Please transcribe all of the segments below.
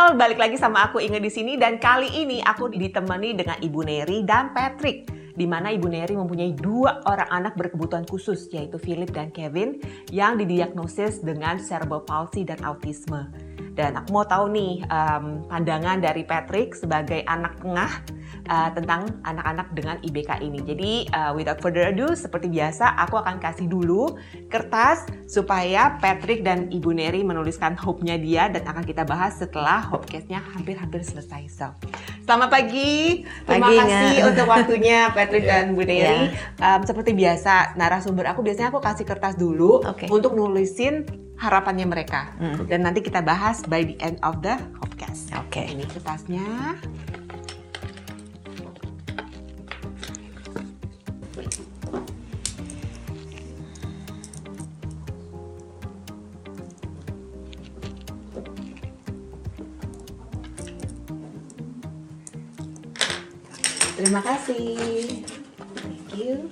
Halo, balik lagi sama aku Inge di sini dan kali ini aku ditemani dengan Ibu Neri dan Patrick, di mana Ibu Neri mempunyai 2 orang anak berkebutuhan khusus, yaitu Philip dan Kevin yang didiagnosis dengan cerebral palsy dan autisme. Dan aku mau tahu nih pandangan dari Patrick sebagai anak tengah tentang anak-anak dengan IBK ini. Jadi without further ado, seperti biasa aku akan kasih dulu kertas supaya Patrick dan Ibu Neri menuliskan hope-nya dia dan akan kita bahas setelah hopecast-nya hampir selesai. So, selamat pagi. Terima kasih untuk waktunya Patrick dan Bu Neri. Seperti biasa, narasumber aku biasanya aku kasih kertas dulu untuk nulisin harapannya mereka. Dan nanti kita bahas by the end of the hopecast. Ini kertasnya. Terima kasih. Thank you.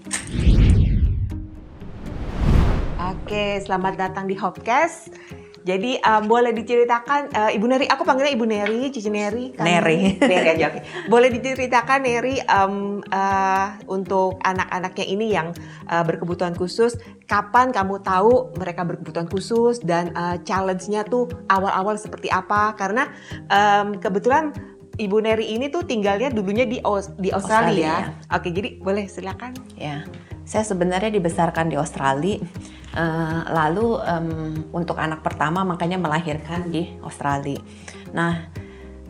Oke, selamat datang di Hopecast. Jadi boleh diceritakan, Ibu Neri, aku panggilnya Ibu Neri, Cici Neri. Neri. Neri aja, oke. Boleh diceritakan Neri untuk anak-anaknya ini yang berkebutuhan khusus, kapan kamu tahu mereka berkebutuhan khusus dan challenge-nya tuh awal-awal seperti apa? Karena kebetulan Ibu Neri ini tuh tinggalnya dulunya di Australia. Oke, jadi boleh silakan. Ya, saya sebenarnya dibesarkan di Australia. Lalu untuk anak pertama makanya melahirkan di Australia. Nah,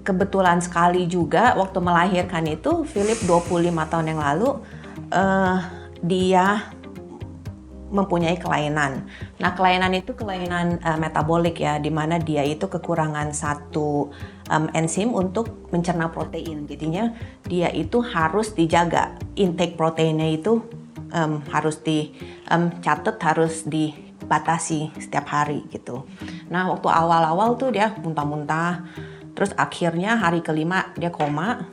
kebetulan sekali juga waktu melahirkan itu Philip 25 tahun yang lalu dia mempunyai kelainan. Nah, kelainan itu kelainan metabolik ya, di mana dia itu kekurangan satu enzim untuk mencerna protein. Jadinya dia itu harus dijaga, intake proteinnya itu harus dicatat, harus dibatasi setiap hari gitu. Nah, waktu awal-awal tuh dia muntah-muntah, terus akhirnya hari kelima dia koma.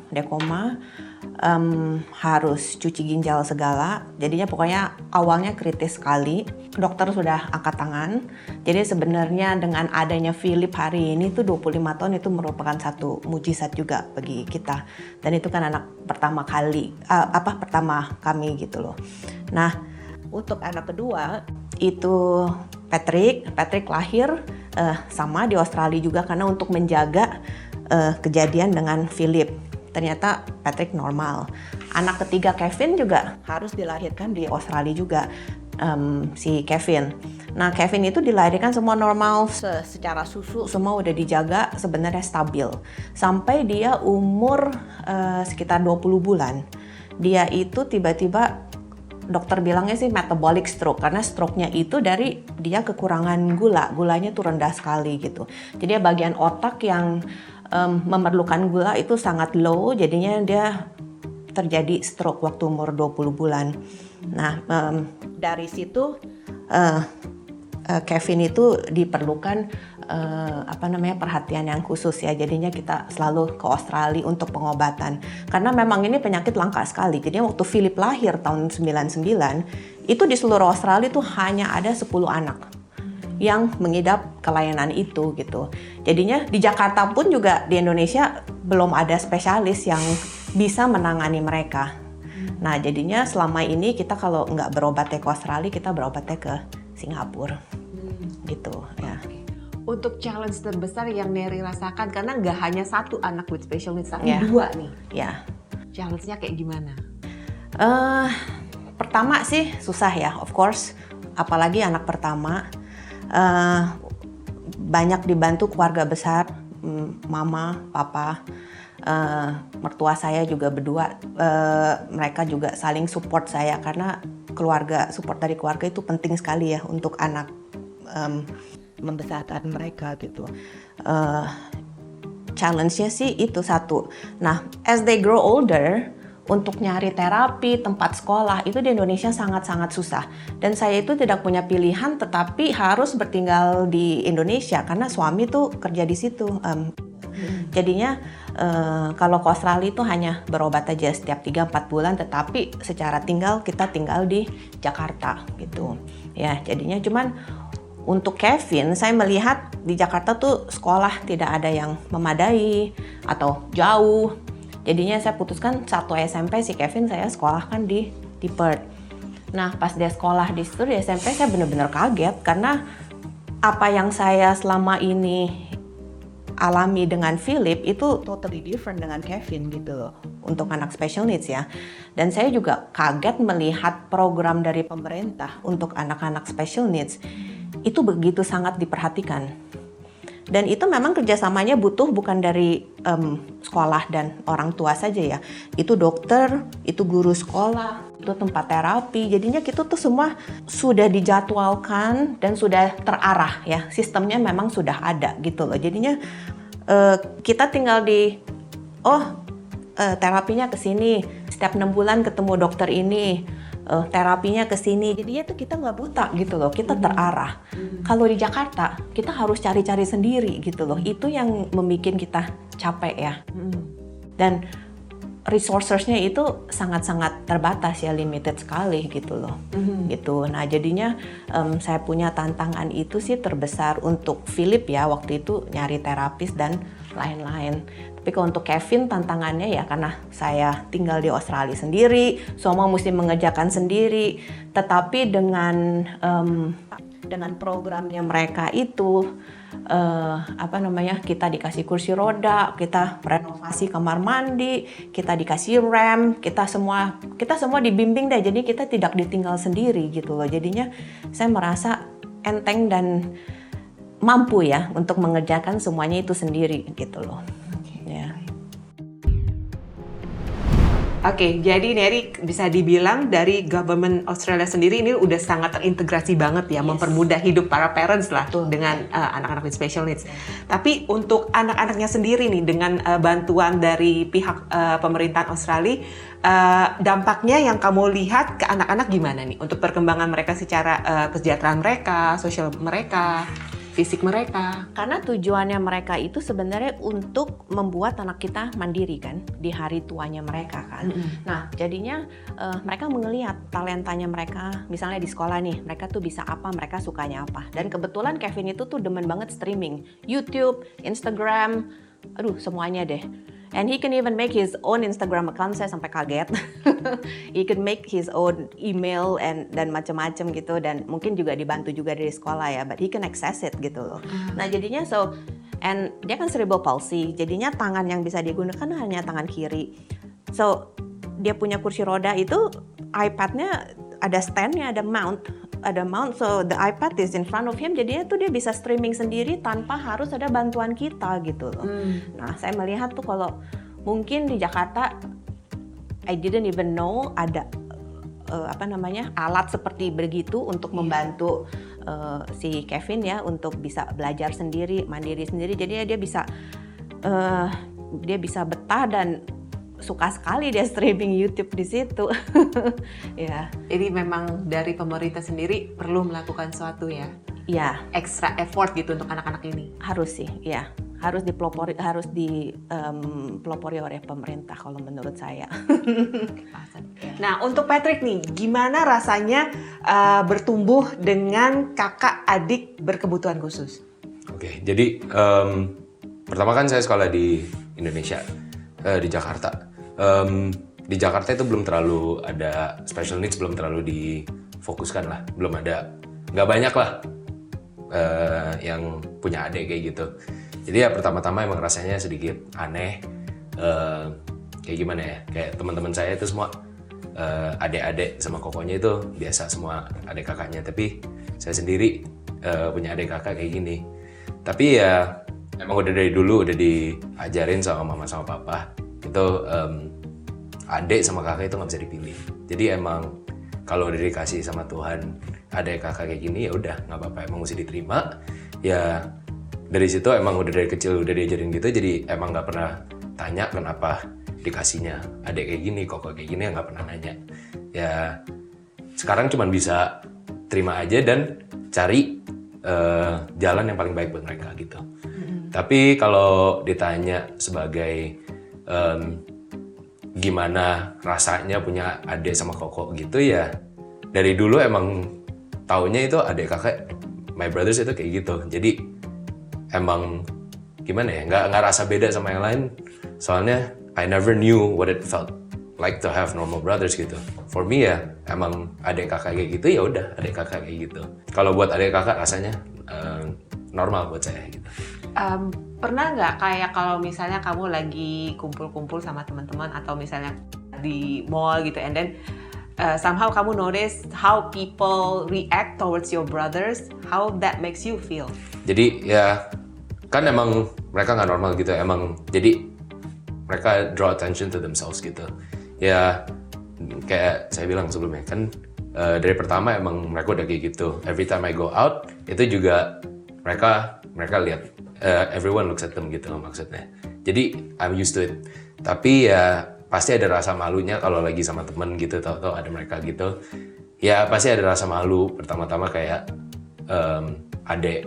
Harus cuci ginjal segala, jadinya pokoknya awalnya kritis sekali. Dokter sudah angkat tangan. Jadi sebenarnya dengan adanya Philip hari ini tuh 25 tahun itu merupakan satu mujizat juga bagi kita. Dan itu kan anak pertama kami gitu loh. Nah, untuk anak kedua itu Patrick lahir sama di Australia juga karena untuk menjaga kejadian dengan Philip. Ternyata Patrick normal. Anak ketiga Kevin juga harus dilahirkan di Australia juga, si Kevin. Nah, Kevin itu dilahirkan semua normal, secara susu semua udah dijaga, sebenarnya stabil. Sampai dia umur sekitar 20 bulan. Dia itu tiba-tiba dokter bilangnya sih metabolic stroke, karena stroke-nya itu dari dia kekurangan gulanya tuh rendah sekali gitu. Jadi bagian otak yang memerlukan gula itu sangat low, jadinya dia terjadi stroke waktu umur 20 bulan. Nah, dari situ Kevin itu diperlukan perhatian yang khusus ya. Jadinya kita selalu ke Australia untuk pengobatan. Karena memang ini penyakit langka sekali. Jadi waktu Philip lahir tahun 99, itu di seluruh Australia itu hanya ada 10 anak yang mengidap kelainan itu gitu. Jadinya di Jakarta pun juga di Indonesia belum ada spesialis yang bisa menangani mereka. Nah, jadinya selama ini kita kalau nggak berobatnya ke Australia, kita berobatnya ke Singapura. Gitu ya. Untuk challenge terbesar yang Neri rasakan, karena nggak hanya satu anak with special needs, tapi 2 nih. Ya. Challenge-nya kayak gimana? Pertama sih susah ya, of course. Apalagi anak pertama. Banyak dibantu keluarga besar, mama, papa, mertua saya juga berdua, mereka juga saling support saya karena support dari keluarga itu penting sekali ya untuk anak membesarkan mereka gitu. Challenge-nya sih itu satu. Nah, as they grow older, untuk nyari terapi, tempat sekolah, itu di Indonesia sangat-sangat susah. Dan saya itu tidak punya pilihan, tetapi harus bertinggal di Indonesia, karena suami tuh kerja di situ. Jadinya kalau ke Australia itu hanya berobat aja setiap 3-4 bulan, tetapi secara kita tinggal di Jakarta gitu. Ya, jadinya cuman Untuk Kevin, saya melihat di Jakarta tuh sekolah tidak ada yang memadai atau jauh. Jadinya saya putuskan satu SMP si Kevin saya sekolahkan di Perth. Nah, pas dia sekolah di situ di SMP saya benar-benar kaget karena apa yang saya selama ini alami dengan Philip itu totally different dengan Kevin gitu loh untuk anak special needs ya. Dan saya juga kaget melihat program dari pemerintah untuk anak-anak special needs itu begitu sangat diperhatikan. Dan itu memang kerjasamanya butuh bukan dari sekolah dan orang tua saja ya. Itu dokter, itu guru sekolah, itu tempat terapi. Jadinya kita tuh semua sudah dijadwalkan dan sudah terarah ya. Sistemnya memang sudah ada gitu loh. Jadinya kita tinggal terapinya ke sini. Setiap 6 bulan ketemu dokter ini. Terapinya ke sini, jadinya tuh kita nggak buta gitu loh, kita terarah. Kalau di Jakarta, kita harus cari-cari sendiri gitu loh, itu yang membuat kita capek ya. Dan resourcesnya itu sangat-sangat terbatas ya, limited sekali gitu loh. Gitu. Nah jadinya saya punya tantangan itu sih terbesar untuk Philip ya, waktu itu nyari terapis dan lain-lain. Tapi kalau untuk Kevin tantangannya ya karena saya tinggal di Australia sendiri, semua mesti mengerjakan sendiri. Tetapi dengan programnya mereka itu, kita dikasih kursi roda, kita renovasi kamar mandi, kita dikasih ramp, kita semua dibimbing deh. Jadi kita tidak ditinggal sendiri gitu loh. Jadinya saya merasa enteng dan mampu ya untuk mengerjakan semuanya itu sendiri gitu loh. Oke, jadi Neri bisa dibilang dari government Australia sendiri ini udah sangat terintegrasi banget ya, mempermudah hidup para parents lah dengan anak-anak with special needs. Tapi untuk anak-anaknya sendiri nih, dengan bantuan dari pihak pemerintahan Australia, dampaknya yang kamu lihat ke anak-anak gimana nih? Untuk perkembangan mereka secara kesejahteraan mereka, sosial mereka, fisik mereka. Karena tujuannya mereka itu sebenarnya untuk membuat anak kita mandiri kan di hari tuanya mereka kan. Nah jadinya mereka melihat talentanya mereka, misalnya di sekolah nih, mereka tuh bisa apa, mereka sukanya apa. Dan kebetulan Kevin itu tuh demen banget streaming, YouTube, Instagram, semuanya deh. And he can even make his own Instagram account, saya sampai kaget. He can make his own email dan macam-macam gitu, dan mungkin juga dibantu juga dari sekolah ya, but he can access it gitu loh. Nah jadinya and dia kan cerebral palsy, jadinya tangan yang bisa digunakan hanya tangan kiri. So dia punya kursi roda itu, iPad-nya ada stand-nya, ada mount, so the iPad is in front of him, jadinya tuh dia bisa streaming sendiri tanpa harus ada bantuan kita gitu loh. Nah saya melihat tuh kalau mungkin di Jakarta I didn't even know ada alat seperti begitu untuk membantu si Kevin ya untuk bisa belajar sendiri, mandiri sendiri. Jadi dia bisa betah dan suka sekali dia streaming YouTube di situ. Ya. Jadi memang dari pemerintah sendiri perlu melakukan sesuatu ya. Ya. Extra effort gitu untuk anak-anak ini. Harus sih, ya. Harus dipelopori oleh pemerintah kalau menurut saya. Nah, untuk Patrick nih, gimana rasanya bertumbuh dengan kakak adik berkebutuhan khusus? Oke, jadi pertama kan saya sekolah di Indonesia, di Jakarta. Di Jakarta itu belum terlalu ada special needs, belum terlalu difokuskan lah, belum ada, nggak banyak lah yang punya adik kayak gitu. Jadi ya pertama-tama emang rasanya sedikit aneh, kayak gimana ya, kayak teman-teman saya itu semua adik-adik sama kokonya itu biasa semua adik kakaknya, tapi saya sendiri punya adik kakak kayak gini. Tapi ya emang udah dari dulu udah diajarin sama mama sama papa itu adik sama kakak itu nggak bisa dipilih. Jadi emang kalau udah dikasih sama Tuhan adik kakak kayak gini ya udah nggak apa-apa, emang mesti diterima. Ya dari situ emang udah dari kecil udah diajarin gitu, jadi emang nggak pernah tanya kenapa dikasihnya adik kayak gini, koko kayak gini, nggak pernah nanya. Ya sekarang cuman bisa terima aja dan cari jalan yang paling baik buat mereka gitu. Tapi kalau ditanya sebagai gimana rasanya punya adik sama koko gitu, ya dari dulu emang taunya itu adik kakak my brothers itu kayak gitu. Jadi emang gimana ya, nggak rasa beda sama yang lain. Soalnya I never knew what it felt like to have normal brothers gitu. For me ya emang adik kakak kayak gitu, ya udah adik kakak kayak gitu. Kalau buat adik kakak rasanya normal buat saya gitu. Pernah nggak kayak kalau misalnya kamu lagi kumpul-kumpul sama teman-teman atau misalnya di mall gitu, and then somehow kamu notice how people react towards your brothers, how that makes you feel? Jadi ya kan emang mereka nggak normal gitu, emang jadi mereka draw attention to themselves gitu. Ya kayak saya bilang sebelumnya kan dari pertama emang mereka udah kayak gitu. Every time I go out itu juga mereka lihat, everyone looks at them gitu maksudnya. Jadi I'm used to it. Tapi ya pasti ada rasa malunya kalau lagi sama temen gitu, tau ada mereka gitu. Ya pasti ada rasa malu pertama-tama kayak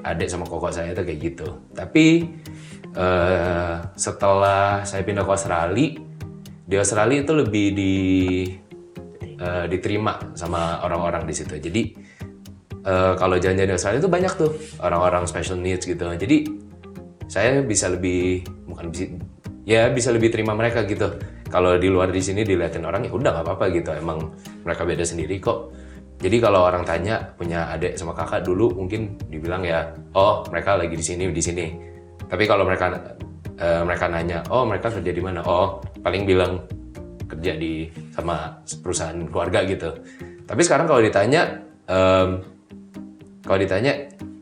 adik sama kokok saya itu kayak gitu. Tapi setelah saya pindah ke Australia, di Australia itu lebih diterima sama orang-orang di situ. Jadi kalau jalan-jalan di Australia itu banyak tuh orang-orang special needs gitu. Jadi saya bisa lebih bisa lebih terima mereka gitu. Kalau di luar di sini diliatin orang ya udah nggak apa-apa gitu. Emang mereka beda sendiri kok. Jadi kalau orang tanya punya adik sama kakak dulu mungkin dibilang ya, oh mereka lagi di sini. Tapi kalau mereka nanya, oh mereka kerja di mana? Oh paling bilang kerja sama perusahaan keluarga gitu. Tapi sekarang kalau ditanya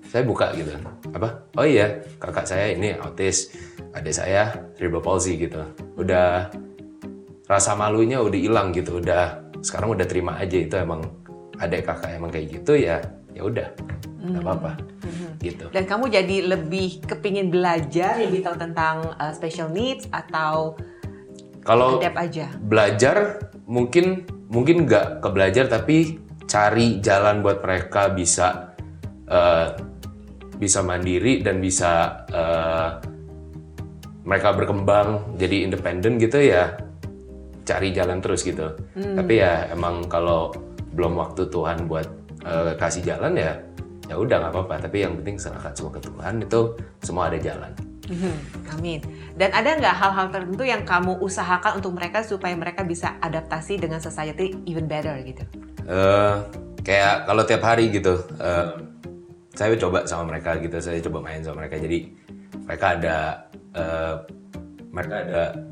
saya buka gitu. Apa? Oh iya kakak saya ini autis, adik saya cerebral palsy gitu. Udah rasa malunya udah hilang gitu. Sekarang udah terima aja itu emang adik kakak emang kayak gitu ya udah nggak apa-apa gitu. Dan kamu jadi lebih kepingin belajar, lebih tahu tentang special needs atau kalau adapt aja? Belajar mungkin nggak ke belajar, tapi cari jalan buat mereka bisa mandiri dan bisa mereka berkembang jadi independen gitu ya, cari jalan terus gitu. Tapi ya emang kalau belum waktu Tuhan buat kasih jalan ya udah nggak apa-apa. Tapi yang penting serahkan semua ke Tuhan, itu semua ada jalan. Amin. Dan ada nggak hal-hal tertentu yang kamu usahakan untuk mereka supaya mereka bisa adaptasi dengan society even better gitu? Kayak kalau tiap hari gitu, saya coba sama mereka gitu, saya coba main sama mereka. Jadi mereka ada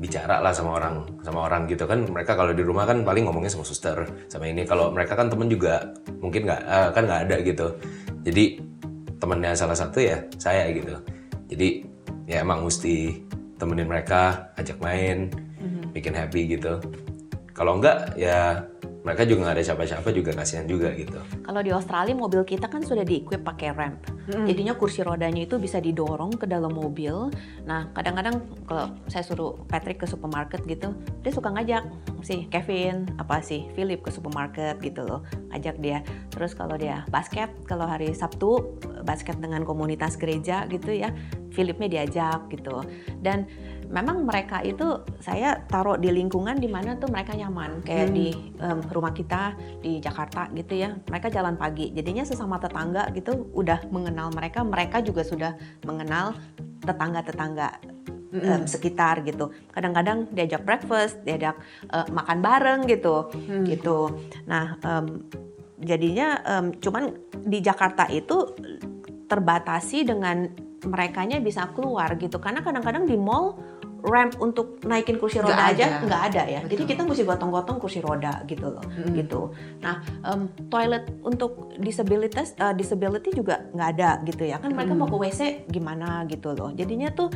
bicara lah sama orang gitu kan. Mereka kalau di rumah kan paling ngomongnya sama suster sama ini. Kalau mereka kan temen juga mungkin nggak ada gitu. Jadi temennya salah satu ya saya gitu. Jadi ya emang mesti temenin mereka, ajak main, bikin happy gitu. Kalau enggak ya mereka juga nggak ada siapa-siapa, juga kasihan juga gitu. Kalau di Australia mobil kita kan sudah di-equip pakai ramp. Jadinya kursi rodanya itu bisa didorong ke dalam mobil. Nah, kadang-kadang kalau saya suruh Patrick ke supermarket gitu, dia suka ngajak si Kevin, Philip ke supermarket gitu loh. Ajak dia. Terus kalau dia basket, kalau hari Sabtu basket dengan komunitas gereja gitu ya, Philipnya diajak gitu. Dan memang mereka itu saya taruh di lingkungan di mana tuh mereka nyaman, kayak di rumah kita di Jakarta gitu ya. Mereka jalan pagi, jadinya sesama tetangga gitu udah mengenal mereka juga sudah mengenal tetangga-tetangga sekitar gitu. Kadang-kadang diajak breakfast, diajak makan bareng gitu. Nah, jadinya cuman di Jakarta itu terbatasi dengan merekanya bisa keluar gitu, karena kadang-kadang di mall ramp untuk naikin kursi roda aja nggak ada ya. Betul. Jadi kita mesti gotong-gotong kursi roda gitu loh. Gitu. Nah, toilet untuk disability juga nggak ada gitu ya. Kan mereka mau ke WC gimana gitu loh. Jadinya tuh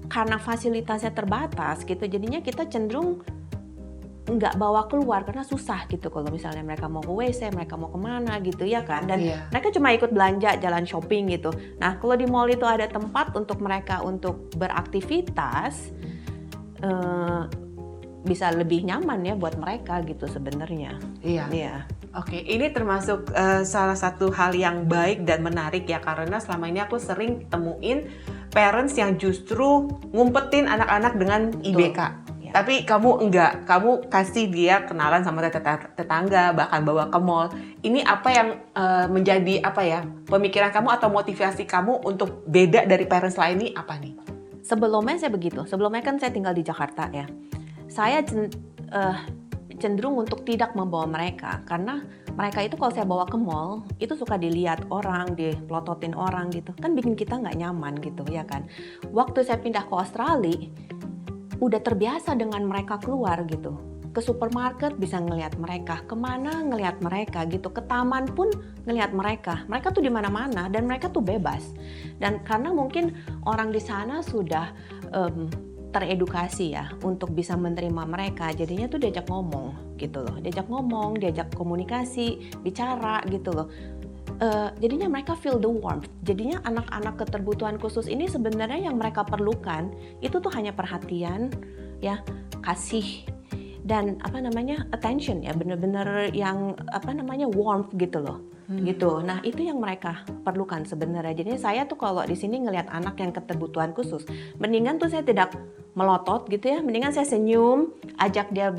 karena fasilitasnya terbatas gitu, jadinya kita cenderung nggak bawa keluar karena susah gitu kalau misalnya mereka mau ke WC, mereka mau kemana gitu ya kan. Dan mereka cuma ikut belanja, jalan shopping gitu. Nah, kalau di mall itu ada tempat untuk mereka untuk beraktivitas, bisa lebih nyaman ya buat mereka gitu sebenarnya. Iya. Oke, ini termasuk salah satu hal yang baik dan menarik ya, karena selama ini aku sering temuin parents yang justru ngumpetin anak-anak dengan IBK. Tapi kamu enggak, kamu kasih dia kenalan sama tetangga, bahkan bawa ke mall. Ini apa yang menjadi apa ya, pemikiran kamu atau motivasi kamu untuk beda dari parents lain ini apa nih? Sebelumnya saya begitu. Sebelumnya kan saya tinggal di Jakarta ya. Saya cenderung untuk tidak membawa mereka karena mereka itu kalau saya bawa ke mall itu suka dilihat orang, dipelototin orang gitu. Kan bikin kita nggak nyaman gitu ya kan. Waktu saya pindah ke Australia, udah terbiasa dengan mereka keluar gitu. Ke supermarket bisa ngelihat mereka, kemana ngelihat mereka gitu, ke taman pun ngelihat mereka. Mereka tuh di mana-mana dan mereka tuh bebas. Dan karena mungkin orang di sana sudah teredukasi ya untuk bisa menerima mereka, jadinya tuh diajak ngomong gitu loh, diajak komunikasi, bicara gitu loh. Jadinya mereka feel the warmth. Jadinya anak-anak keterbutuhan khusus ini sebenarnya yang mereka perlukan itu tuh hanya perhatian, ya, kasih dan attention ya, bener-bener yang warmth gitu loh. Gitu. Nah, itu yang mereka perlukan sebenarnya. Jadi saya tuh kalau di sini ngelihat anak yang keterbutuhan khusus, mendingan tuh saya tidak melotot gitu ya, mendingan saya senyum, ajak dia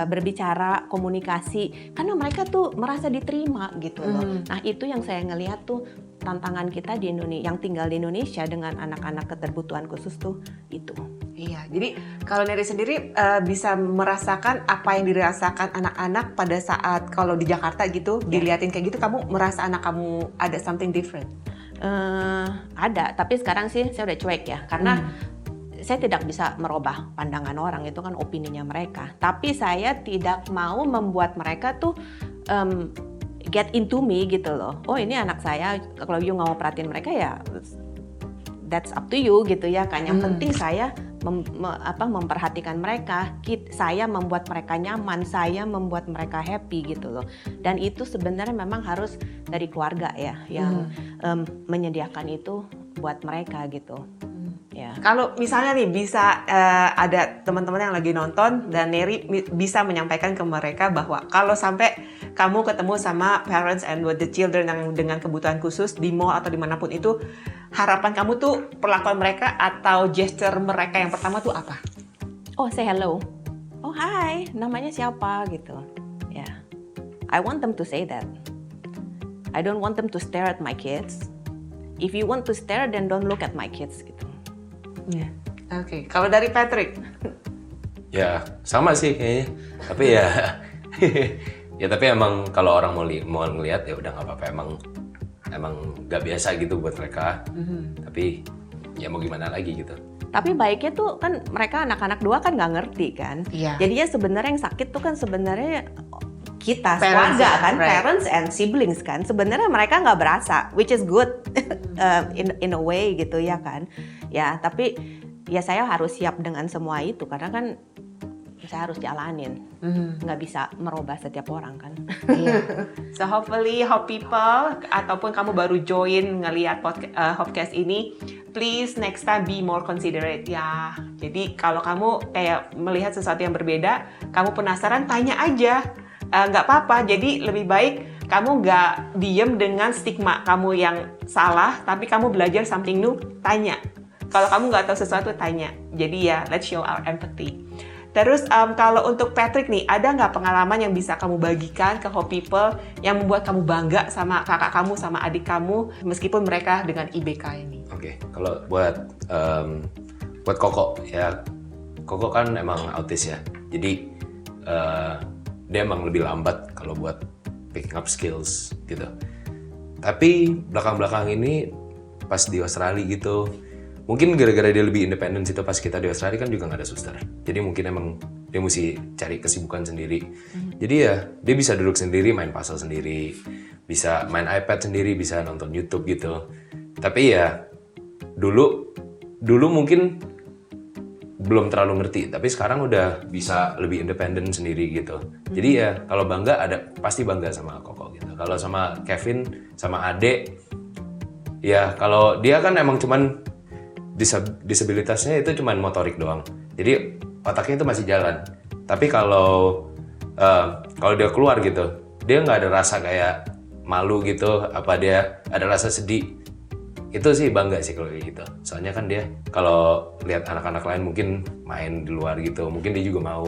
berbicara, komunikasi, karena mereka tuh merasa diterima gitu loh. Nah, itu yang saya ngelihat tuh tantangan kita di Indonesia, yang tinggal di Indonesia dengan anak-anak keterbutuhan khusus tuh itu. Iya, jadi kalau Neri sendiri bisa merasakan apa yang dirasakan anak-anak pada saat kalau di Jakarta gitu, diliatin kayak gitu, kamu merasa anak kamu ada something different? Ada, tapi sekarang sih saya udah cuek ya, karena saya tidak bisa merubah pandangan orang, itu kan opininya mereka. Tapi saya tidak mau membuat mereka tuh get into me gitu loh. Oh ini anak saya, kalau you nggak mau perhatiin mereka ya that's up to you gitu ya kan. Yang penting saya memperhatikan mereka, saya membuat mereka nyaman, saya membuat mereka happy gitu loh. Dan itu sebenarnya memang harus dari keluarga ya yang menyediakan itu buat mereka gitu. Ya. Kalau misalnya nih bisa ada teman-teman yang lagi nonton dan Neri bisa menyampaikan ke mereka bahwa kalau sampai kamu ketemu sama parents and with the children yang dengan kebutuhan khusus di mall atau dimanapun itu, harapan kamu tuh perlakuan mereka atau gesture mereka yang pertama tuh apa? Oh, say hello. Oh, hi, namanya siapa gitu. Ya. Yeah. I want them to say that. I don't want them to stare at my kids. If you want to stare, then don't look at my kids gitu. Ya. Oke. Kalau dari Patrick? Ya, sama sih kayaknya. Tapi ya ya tapi emang kalau orang mau ngelihat ya udah nggak apa-apa, emang nggak biasa gitu buat mereka. Tapi ya mau gimana lagi gitu. Tapi baiknya tuh kan mereka anak-anak dua kan nggak ngerti kan. Iya. Jadinya sebenarnya yang sakit tuh kan sebenarnya kita Parents, keluarga kan, right. Parents and siblings kan. Sebenarnya mereka nggak berasa, which is good in a way gitu ya kan. Ya tapi ya saya harus siap dengan semua itu karena kan saya harus jalanin, nggak bisa merubah setiap orang kan. Iya. So hopefully Hope People ataupun kamu baru join ngelihat Hopecast ini, please next time be more considerate ya. Jadi kalau kamu kayak melihat sesuatu yang berbeda, kamu penasaran tanya aja, nggak apa-apa. Jadi lebih baik kamu nggak diem dengan stigma kamu yang salah, tapi kamu belajar something new, tanya. Kalau kamu nggak tahu sesuatu, tanya. Jadi ya, let's show our empathy. Terus kalau untuk Patrick nih, ada nggak pengalaman yang bisa kamu bagikan ke Hope People yang membuat kamu bangga sama kakak kamu, sama adik kamu, meskipun mereka dengan IBK ini? Oke, kalau buat Koko ya, Koko kan emang autis ya. Jadi dia emang lebih lambat kalau buat picking up skills gitu. Tapi belakang-belakang ini pas di Australia gitu, mungkin gara-gara dia lebih independen situ, pas kita di Australia kan juga nggak ada suster. Jadi mungkin emang dia mesti cari kesibukan sendiri. Jadi ya dia bisa duduk sendiri, main puzzle sendiri, bisa main iPad sendiri, bisa nonton YouTube gitu. Tapi ya dulu mungkin belum terlalu ngerti, tapi sekarang udah bisa lebih independen sendiri gitu. Jadi ya kalau bangga pasti bangga sama Koko gitu. Kalau sama Kevin, sama Ade, ya kalau dia kan emang cuman disabilitasnya itu cuman motorik doang. Jadi otaknya itu masih jalan. Tapi kalau dia keluar gitu, dia nggak ada rasa kayak malu gitu, apa dia ada rasa sedih. itu sih bangga sih kalau kayak gitu. Soalnya kan dia kalau lihat anak-anak lain mungkin main di luar gitu, mungkin dia juga mau.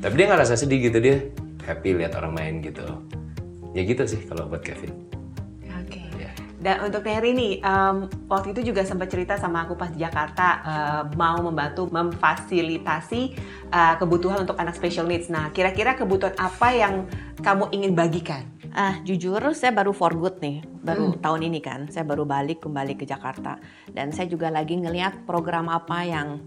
Tapi dia nggak rasa sedih gitu, dia happy lihat orang main gitu. Ya gitu sih kalau buat Kevin. Oke. Ya. Dan untuk Neri nih, waktu itu juga sempat cerita sama aku pas di Jakarta, mau membantu memfasilitasi kebutuhan untuk anak special needs. Nah, kira-kira kebutuhan apa yang kamu ingin bagikan? Jujur saya baru for good nih, baru tahun ini kan, saya baru kembali ke Jakarta. Dan saya juga lagi ngeliat program apa yang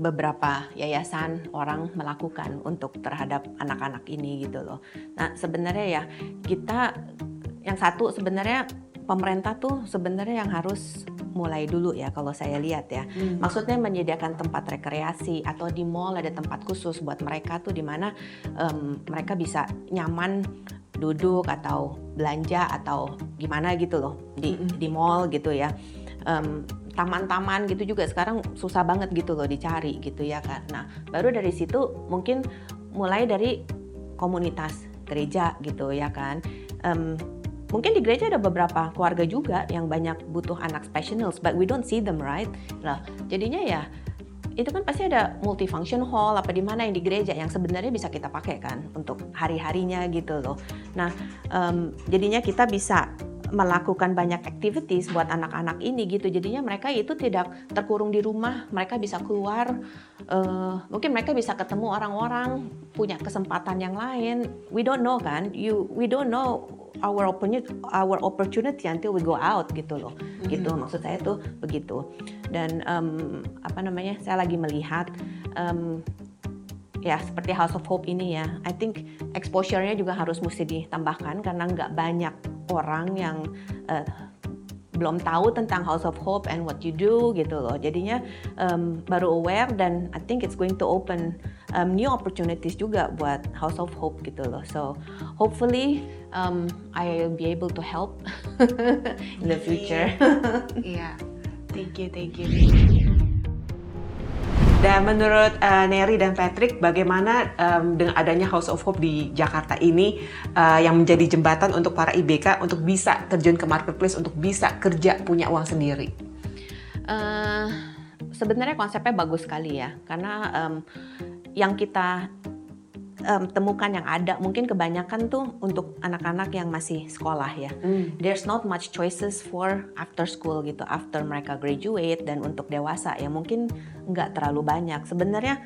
beberapa yayasan orang melakukan untuk terhadap anak-anak ini gitu loh. Nah sebenarnya ya kita, yang satu sebenarnya pemerintah tuh sebenarnya yang harus mulai dulu ya kalau saya lihat ya. Maksudnya menyediakan tempat rekreasi atau di mall ada tempat khusus buat mereka tuh di mana mereka bisa nyaman duduk atau belanja atau gimana gitu loh di mall gitu ya. Taman-taman gitu juga sekarang susah banget gitu loh dicari gitu ya kan. Nah baru dari situ mungkin mulai dari komunitas gereja gitu ya kan. Mungkin di gereja ada beberapa keluarga juga yang banyak butuh anak special needs, but we don't see them, right? Nah, jadinya ya itu kan pasti ada multifunction hall apa di mana yang di gereja yang sebenarnya bisa kita pakai kan untuk hari-harinya gitu loh. Nah, jadinya kita bisa melakukan banyak activities buat anak-anak ini gitu. Jadinya mereka itu tidak terkurung di rumah, mereka bisa keluar, mungkin mereka bisa ketemu orang-orang, punya kesempatan yang lain. We don't know kan, we don't know our opportunity until we go out gitu loh. Gitu maksud saya tuh begitu. Dan saya lagi melihat ya seperti House of Hope ini ya, I think exposure-nya juga harus mesti ditambahkan karena nggak banyak orang yang belum tahu tentang House of Hope and what you do gitu loh. Jadinya baru aware dan I think it's going to open new opportunities juga buat House of Hope gitu loh. So hopefully I'll be able to help in the future. Iya, thank you. Dan menurut Neri dan Patrick, bagaimana dengan adanya House of Hope di Jakarta ini yang menjadi jembatan untuk para IBK untuk bisa terjun ke marketplace, untuk bisa kerja punya uang sendiri? Sebenarnya konsepnya bagus sekali ya, karena yang kita temukan yang ada mungkin kebanyakan tuh untuk anak-anak yang masih sekolah ya. There's not much choices for after school gitu, after mereka graduate, dan untuk dewasa ya mungkin nggak terlalu banyak. Sebenarnya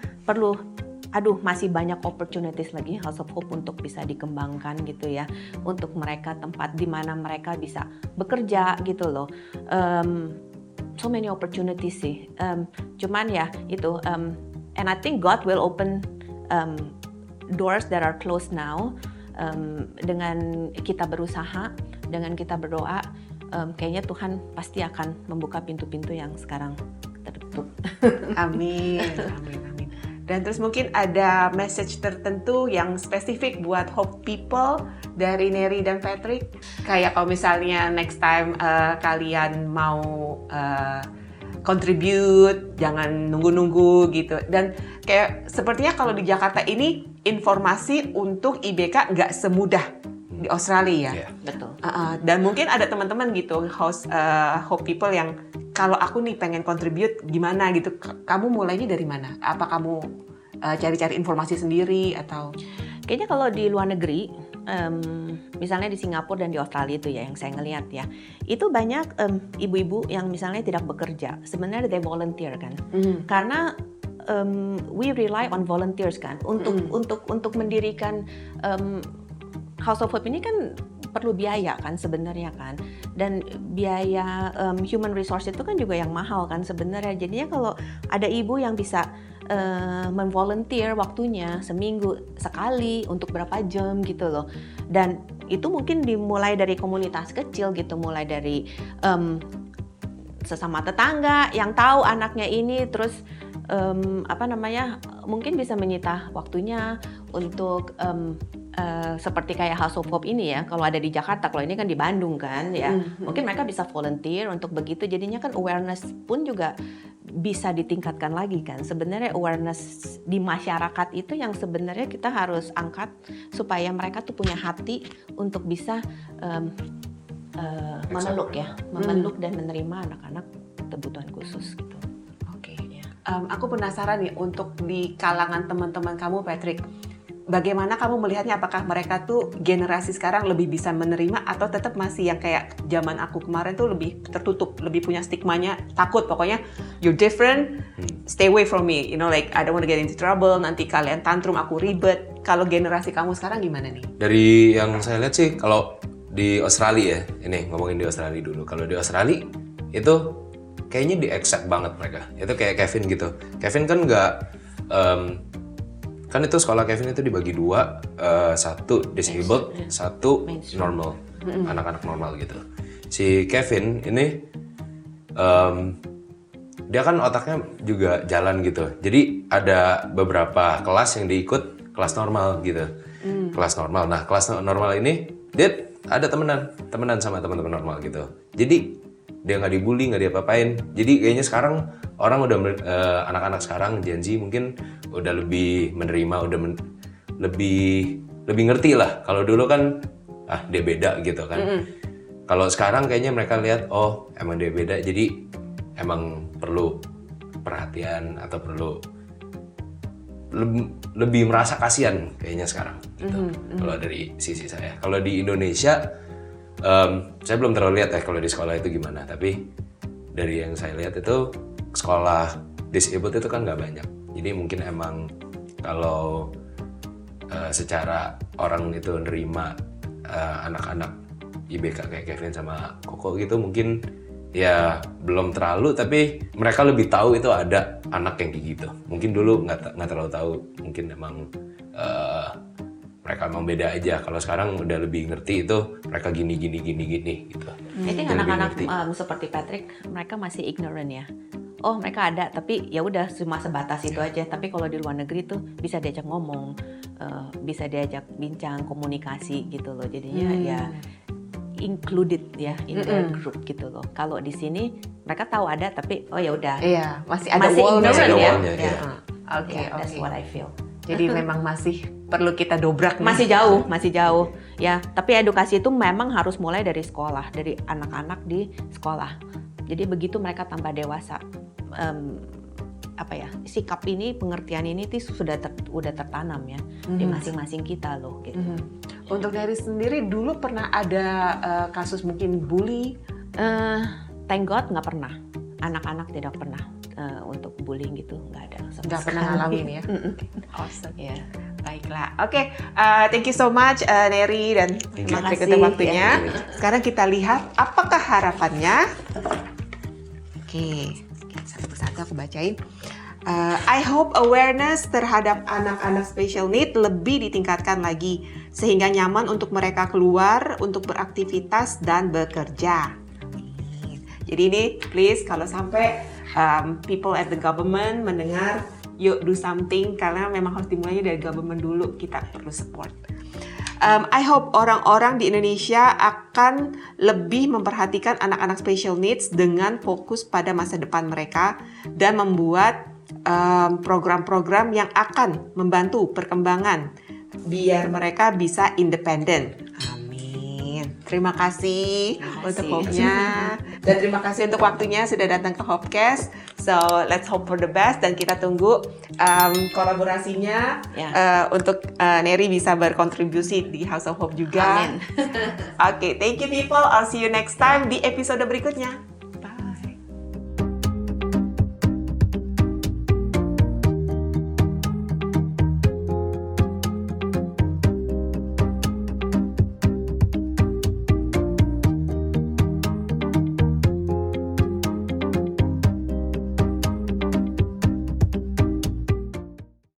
masih banyak opportunities lagi House of Hope untuk bisa dikembangkan gitu ya, untuk mereka tempat di mana mereka bisa bekerja gitu loh. So many opportunities sih. Cuman ya itu, and I think God will open doors that are closed now. Dengan kita berusaha, dengan kita berdoa, kayaknya Tuhan pasti akan membuka pintu-pintu yang sekarang tertutup. Amin. Dan terus mungkin ada message tertentu yang spesifik buat Hope People dari Neri dan Patrick? Kayak kalau misalnya next time kalian mau contribute, jangan nunggu-nunggu gitu. Dan kayak sepertinya kalau di Jakarta ini informasi untuk IBK nggak semudah di Australia ya. Yeah. Betul. Dan mungkin ada teman-teman gitu, Hope People yang kalau aku nih pengen contribute gimana gitu. Kamu mulainya dari mana? Apa kamu cari-cari informasi sendiri atau? Kayaknya kalau di luar negeri, misalnya di Singapura dan di Australia itu ya yang saya ngelihat ya, itu banyak ibu-ibu yang misalnya tidak bekerja, sebenarnya they volunteer kan, karena we rely on volunteers kan untuk mendirikan House of Hope ini kan perlu biaya kan sebenarnya kan, dan biaya human resource itu kan juga yang mahal kan sebenarnya. Jadinya kalau ada ibu yang bisa memvolunteer waktunya seminggu sekali untuk berapa jam gitu loh, dan itu mungkin dimulai dari komunitas kecil gitu, mulai dari sesama tetangga yang tahu anaknya ini, terus mungkin bisa menyita waktunya untuk seperti kayak House of Hope ini ya, kalau ada di Jakarta, kalau ini kan di Bandung kan ya, mungkin mereka bisa volunteer untuk begitu. Jadinya kan awareness pun juga bisa ditingkatkan lagi kan. Sebenarnya awareness di masyarakat itu yang sebenarnya kita harus angkat supaya mereka tuh punya hati untuk bisa memeluk ya, memeluk dan menerima anak-anak kebutuhan khusus gitu. Oke. Aku penasaran nih untuk di kalangan teman-teman kamu, Patrick. Bagaimana kamu melihatnya? Apakah mereka tuh generasi sekarang lebih bisa menerima atau tetap masih yang kayak zaman aku kemarin tuh lebih tertutup, lebih punya stigmanya, takut pokoknya you're different, stay away from me, you know, like I don't want to get into trouble, nanti kalian tantrum, aku ribet. Kalau generasi kamu sekarang gimana nih? Dari yang saya lihat sih, kalau di Australia ya, ini ngomongin di Australia dulu. Kalau di Australia itu kayaknya di-accept banget mereka. Itu kayak Kevin gitu. Kevin kan nggak, kan itu sekolah Kevin itu dibagi dua, satu disabled, satu normal, anak-anak normal gitu. Si Kevin ini, dia kan otaknya juga jalan gitu. Jadi ada beberapa kelas yang diikut kelas normal gitu, kelas normal. Nah kelas normal ini dia ada temenan sama teman-teman normal gitu. Jadi dia nggak dibully, nggak diapa-apain. Jadi kayaknya sekarang orang udah anak-anak sekarang Gen Z mungkin udah lebih menerima, udah lebih ngerti lah. Kalau dulu kan dia beda gitu kan. Kalau sekarang kayaknya mereka lihat oh emang dia beda, jadi emang perlu perhatian atau perlu lebih merasa kasihan kayaknya sekarang gitu. Kalau dari sisi saya. Kalau di Indonesia saya belum terlalu lihat ya kalau di sekolah itu gimana, tapi dari yang saya lihat itu sekolah disabled itu kan nggak banyak. Jadi mungkin emang kalau secara orang itu nerima anak-anak IBK kayak Kevin sama Koko gitu mungkin ya belum terlalu, tapi mereka lebih tahu itu ada anak yang kayak gitu. Mungkin dulu nggak terlalu tahu, mungkin emang mereka emang beda aja. Kalau sekarang udah lebih ngerti itu mereka gini gitu. Jadi anak-anak seperti Patrick, mereka masih ignorant ya. Oh mereka ada, tapi ya udah cuma sebatas itu aja. Tapi kalau di luar negeri tuh bisa diajak ngomong, bisa diajak bincang, komunikasi gitu loh. Jadinya ya included ya in the group gitu loh. Kalau di sini mereka tahu ada, tapi oh ya udah. Iya, masih ada ignorant ya. Oke, That's what I feel. Jadi memang masih perlu kita dobrak nih. Masih jauh ya. Tapi edukasi itu memang harus mulai dari sekolah, dari anak-anak di sekolah. Jadi begitu mereka tambah dewasa, sikap ini, pengertian ini sudah tertanam ya di masing-masing kita loh. Gitu. Untuk Neri sendiri dulu pernah ada kasus mungkin bully? Thank God nggak pernah. Anak-anak tidak pernah untuk bullying gitu, nggak ada. Nggak pernah ngalamin ya? Awesome. Yeah. Baiklah, oke. Thank you so much Neri dan Patrick untuk waktunya. Sekarang kita lihat apakah harapannya. Oke, satu-satu aku bacain. I hope awareness terhadap anak-anak special need lebih ditingkatkan lagi sehingga nyaman untuk mereka keluar untuk beraktivitas dan bekerja. Jadi ini please kalau sampai people at the government mendengar, yuk do something karena memang harus dimulainya dari government dulu, kita perlu support. I hope orang-orang di Indonesia akan lebih memperhatikan anak-anak special needs dengan fokus pada masa depan mereka dan membuat program-program yang akan membantu perkembangan biar mereka bisa independen. Amin. Terima kasih untuk Hope-nya dan terima kasih untuk waktunya sudah datang ke Hopecast. So let's hope for the best dan kita tunggu kolaborasinya untuk Neri bisa berkontribusi di House of Hope juga. Amin. Oke, thank you people. I'll see you next time di episode berikutnya.